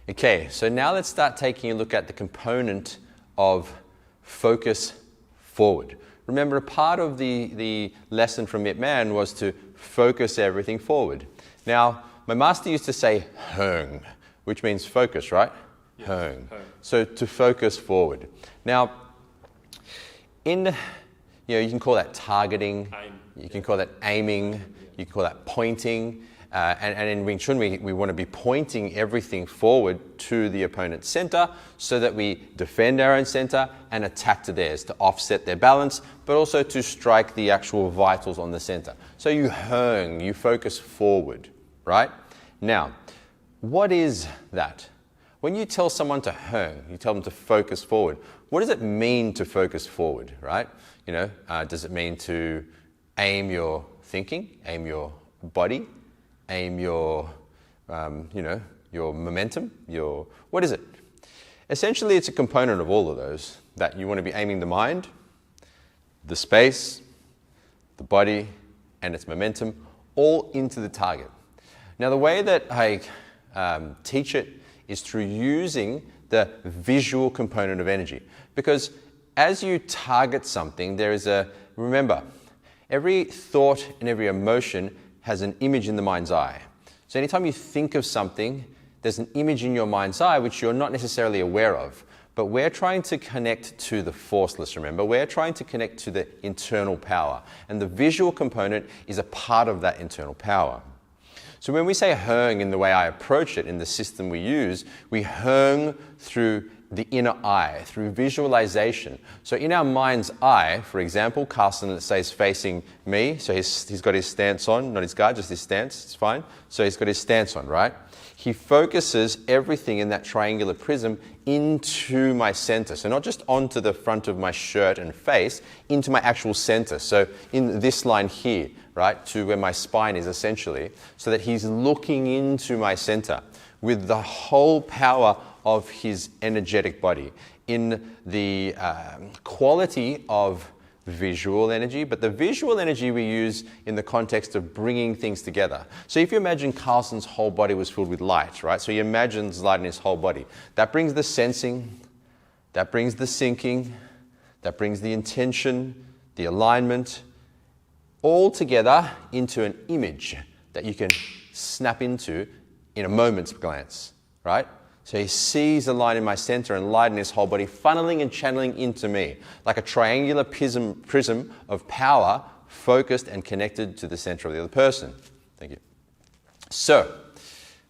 Okay, so now let's start taking a look at the component of focus forward. Remember, a part of the lesson from Ip Man was to focus everything forward. Now, my master used to say hung, which means focus, right? Yes. Hung. So to focus forward. Now, you can call that targeting, you can call that aiming, you can call that pointing. And in Wing Chun, we want to be pointing everything forward to the opponent's center so that we defend our own center and attack to theirs to offset their balance, but also to strike the actual vitals on the center. So you hung, you focus forward, right? Now, what is that? When you tell someone to hung, you tell them to focus forward, what does it mean to focus forward, right? Does it mean to aim your thinking, aim your body, aim your momentum, what is it? Essentially, it's a component of all of those, that you want to be aiming the mind, the space, the body, and its momentum, all into the target. Now, the way that I teach it is through using the visual component of energy. Because as you target something, remember, every thought and every emotion has an image in the mind's eye. So anytime you think of something, there's an image in your mind's eye which you're not necessarily aware of. But we're trying to connect to the forceless, remember? We're trying to connect to the internal power. And the visual component is a part of that internal power. So when we say hung in the way I approach it in the system we use, we hung through the inner eye, through visualization. So in our mind's eye, for example, Carlson, let's say, is facing me. So he's got his stance on, not his guard, just his stance. It's fine. So he's got his stance on, right? He focuses everything in that triangular prism into my center. So not just onto the front of my shirt and face, into my actual center. So in this line here, right, to where my spine is essentially, so that he's looking into my center with the whole power of his energetic body in the quality of visual energy, but the visual energy we use in the context of bringing things together. So if you imagine Carlson's whole body was filled with light, right? So he imagines light in his whole body. That brings the sensing, that brings the syncing, that brings the intention, the alignment, all together into an image that you can snap into in a moment's glance, right? So he sees the light in my center and light in his whole body funneling and channeling into me, like a triangular prism of power focused and connected to the center of the other person. Thank you. So,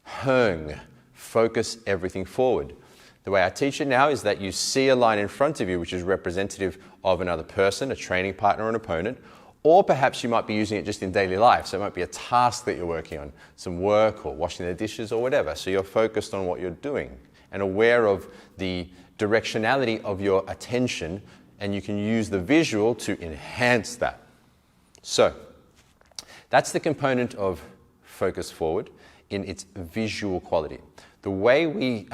hung, focus everything forward. The way I teach it now is that you see a line in front of you which is representative of another person, a training partner or an opponent, or perhaps you might be using it just in daily life. So it might be a task that you're working on, some work or washing the dishes or whatever. So you're focused on what you're doing and aware of the directionality of your attention, and you can use the visual to enhance that. So that's the component of focus forward in its visual quality. The way we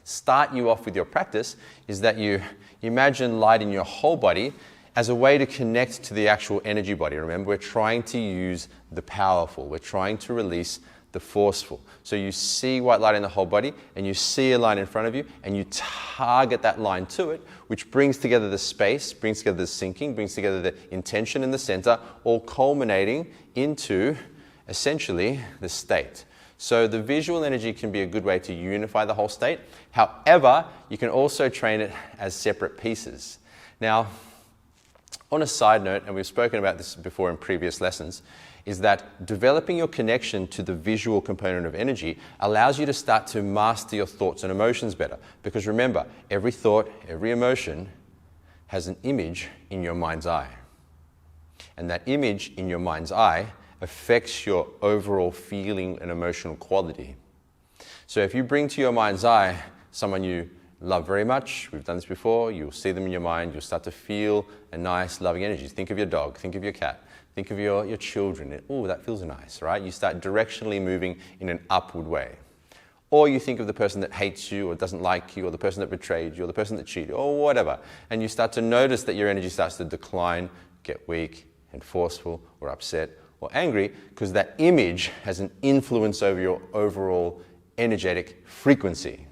start you off with your practice is that you imagine light in your whole body as a way to connect to the actual energy body. Remember, we're trying to use the powerful. We're trying to release the forceful. So you see white light in the whole body, and you see a line in front of you, and you target that line to it, which brings together the space, brings together the sinking, brings together the intention in the center, all culminating into, essentially, the state. So the visual energy can be a good way to unify the whole state. However, you can also train it as separate pieces. Now, on a side note, and we've spoken about this before in previous lessons, is that developing your connection to the visual component of energy allows you to start to master your thoughts and emotions better. Because remember, every thought, every emotion has an image in your mind's eye. And that image in your mind's eye affects your overall feeling and emotional quality. So if you bring to your mind's eye someone you love very much, we've done this before, you'll see them in your mind, you'll start to feel a nice loving energy. Think of your dog, think of your cat, think of your children. Oh, that feels nice, right? You start directionally moving in an upward way. Or you think of the person that hates you or doesn't like you, or the person that betrayed you, or the person that cheated, or whatever. And you start to notice that your energy starts to decline, get weak and forceful or upset or angry, because that image has an influence over your overall energetic frequency.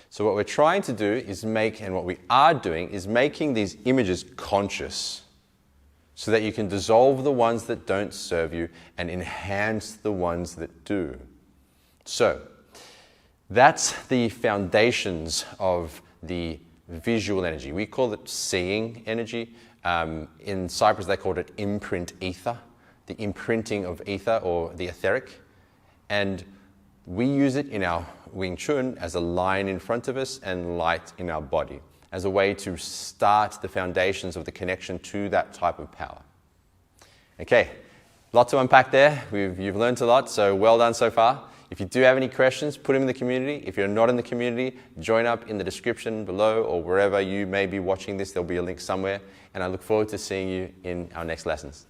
So what we're trying to do is what we are doing is making these images conscious so that you can dissolve the ones that don't serve you and enhance the ones that do. So that's the foundations of the visual energy. We call it seeing energy. In Cyprus, they called it imprint ether, the imprinting of ether or the etheric. And we use it in our Wing Chun as a line in front of us and light in our body, as a way to start the foundations of the connection to that type of power. Okay, lots to unpack there. You've learned a lot, so well done so far. If you do have any questions, put them in the community. If you're not in the community, join up in the description below or wherever you may be watching this. There'll be a link somewhere. And I look forward to seeing you in our next lessons.